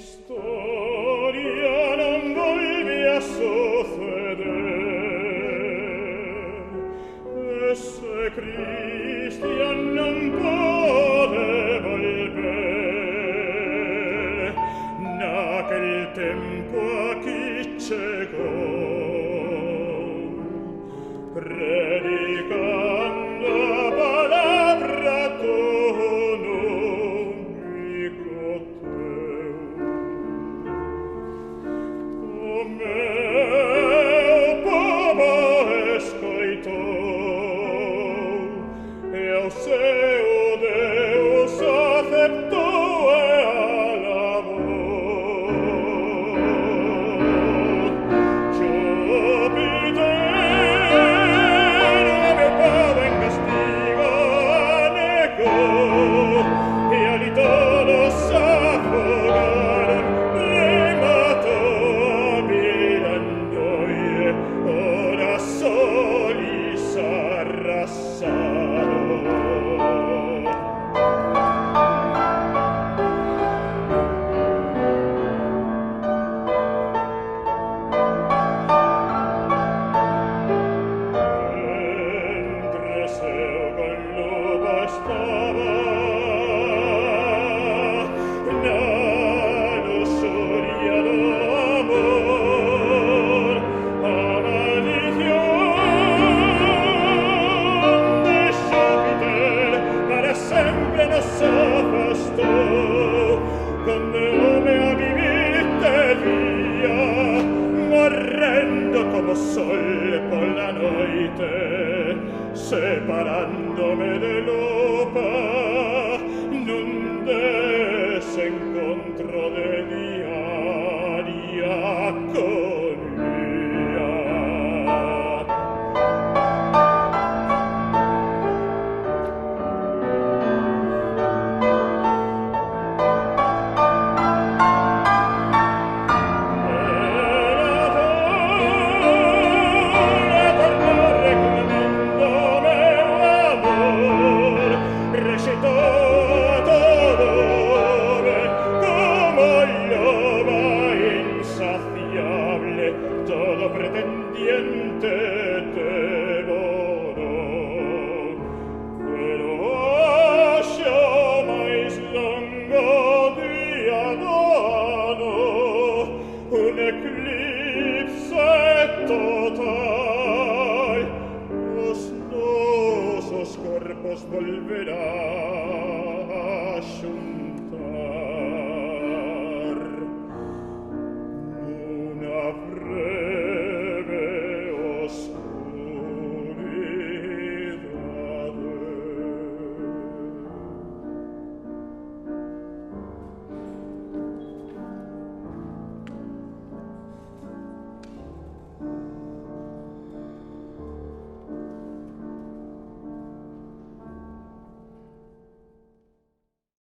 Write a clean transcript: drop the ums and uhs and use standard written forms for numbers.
historia non volve a suceder. Ese Cristian non pode volver. Naquel tempo aquí chegou, predicando a palabra con amigo teu. O meu povo escoitou, e ao seu Deus aceptou e alabou. Júpiter, meu povo en castigo anegou, e ali todos afogaron, rematou a Mirandoie, ora solis arrasaron. Entre seu con lupa estaba, na luxuria do amor, a maldición de Júpiter para sempre nos afastou. Condenoume a vivir de día, morrendo como sol pola noite, separándome de lupa nun desencontro de diaria agonía. Recitó todo